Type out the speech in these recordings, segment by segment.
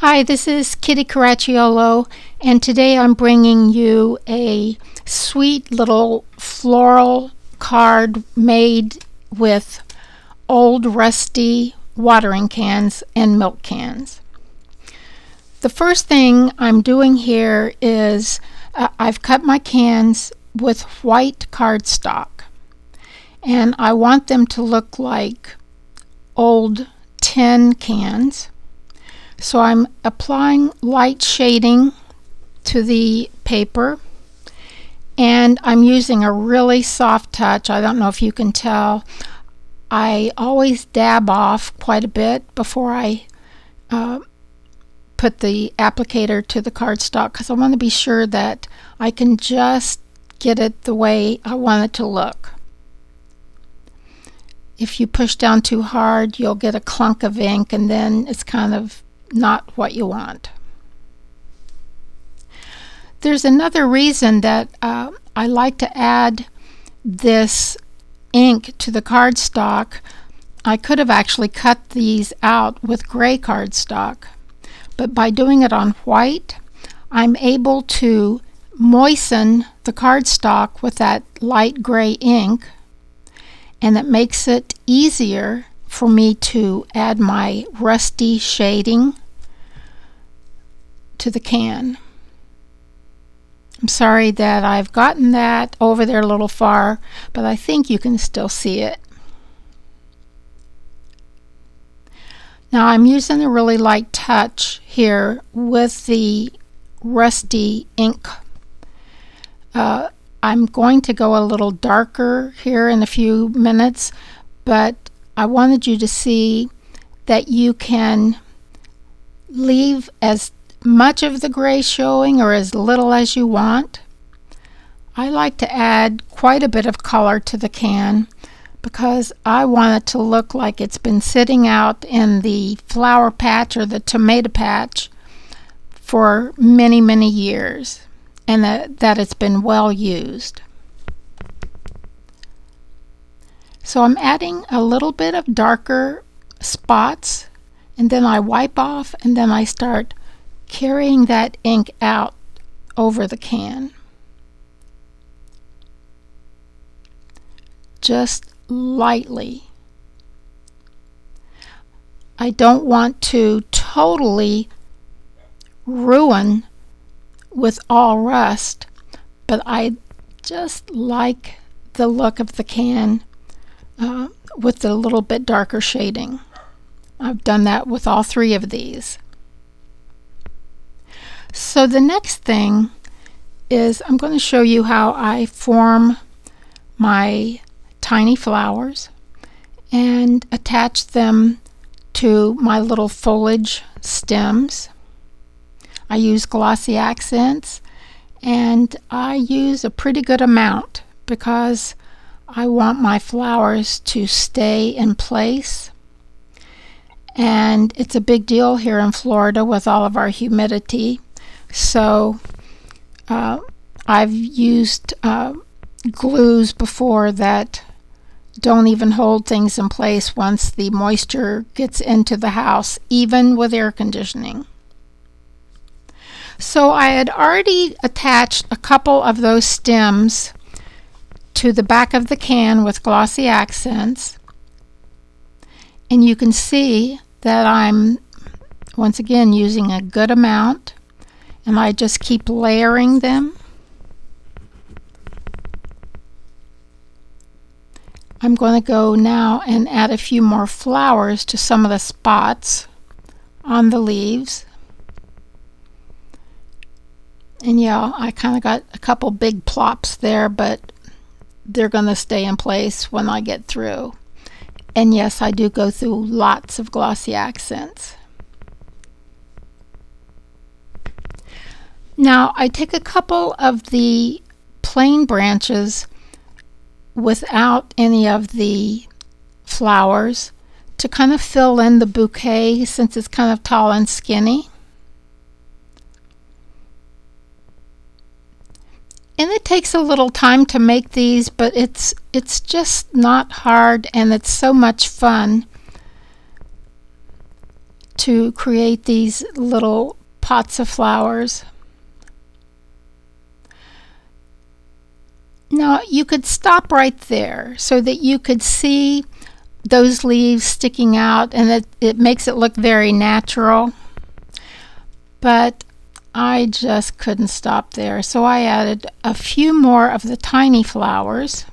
Hi, this is Kittie Caracciolo, and today I'm bringing you a sweet little floral card made with old rusty watering cans and milk cans. The first thing I'm doing here is I've cut my cans with white cardstock, and I want them to look like old tin cans. So I'm applying light shading to the paper, and I'm using a really soft touch. I don't know if you can tell. I always dab off quite a bit before I put the applicator to the cardstock, because I want to be sure that I can just get it the way I want it to look. If you push down too hard, you'll get a clunk of ink, and then it's kind of not what you want. There's another reason that I like to add this ink to the cardstock. I could have actually cut these out with gray cardstock, but by doing it on white, I'm able to moisten the cardstock with that light gray ink, and it makes it easier for me to add my rusty shading to the can. I'm sorry that I've gotten that over there a little far, but I think you can still see it. Now I'm using a really light touch here with the rusty ink. I'm going to go a little darker here in a few minutes, but I wanted you to see that you can leave as much of the gray showing or as little as you want. I like to add quite a bit of color to the can because I want it to look like it's been sitting out in the flower patch or the tomato patch for many, many years, and that it's been well used. So I'm adding a little bit of darker spots, and then I wipe off, and then I start carrying that ink out over the can. Just lightly. I don't want to totally ruin with all rust, but I just like the look of the can with a little bit darker shading. I've done that with all three of these. So the next thing is I'm going to show you how I form my tiny flowers and attach them to my little foliage stems. I use glossy accents, and I use a pretty good amount because I want my flowers to stay in place. And it's a big deal here in Florida with all of our humidity. So I've used glues before that don't even hold things in place once the moisture gets into the house, even with air conditioning. So I had already attached a couple of those stems to the back of the can with glossy accents, and you can see that I'm once again using a good amount, and I just keep layering them. I'm going to go now and add a few more flowers to some of the spots on the leaves. And yeah, I kind of got a couple big plops there, but they're going to stay in place when I get through. And yes, I do go through lots of glossy accents. Now I take a couple of the plain branches without any of the flowers to kind of fill in the bouquet since it's kind of tall and skinny. And it takes a little time to make these, but it's just not hard, and it's so much fun to create these little pots of flowers. Now you could stop right there so that you could see those leaves sticking out, and it makes it look very natural. But I just couldn't stop there, so I added a few more of the tiny flowers.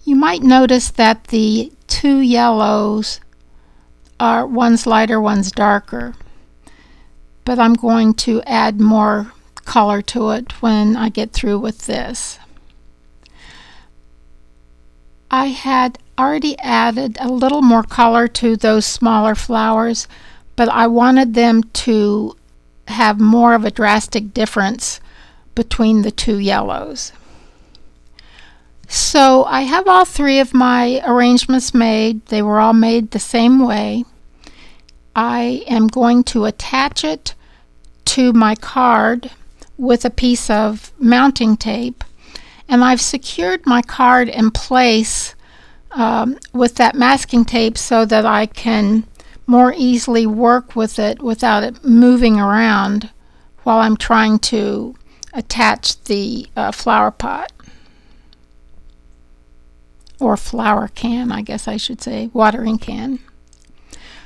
You might notice that the two yellows are one's lighter, one's darker, but I'm going to add more color to it when I get through with this. I had already added a little more color to those smaller flowers, but I wanted them to have more of a drastic difference between the two yellows. So I have all three of my arrangements made. They were all made the same way. I am going to attach it to my card with a piece of mounting tape, and I've secured my card in place with that masking tape so that I can more easily work with it without it moving around while I'm trying to attach the flower pot, or flower can, I guess I should say, watering can.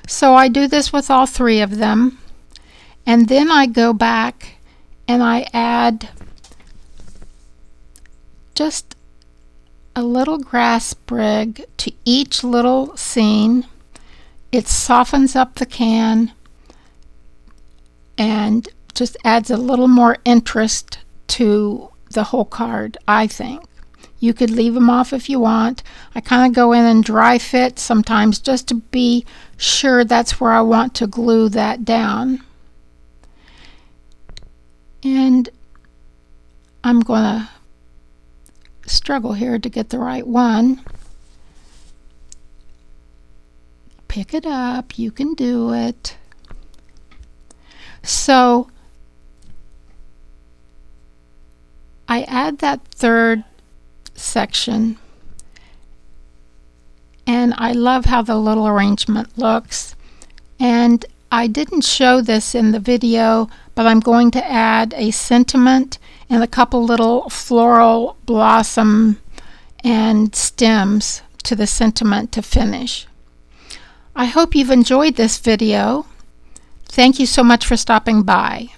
So I do this with all three of them, and then I go back and I add just a little grass sprig to each little scene. It softens up the can and just adds a little more interest to the whole card, I think. You could leave them off if you want. I kind of go in and dry fit sometimes just to be sure that's where I want to glue that down. And I'm going to struggle here to get the right one. Pick it up, you can do it. So I add that third section, and I love how the little arrangement looks. And I didn't show this in the video, but I'm going to add a sentiment and a couple little floral blossom and stems to the sentiment to finish. I hope you've enjoyed this video. Thank you so much for stopping by.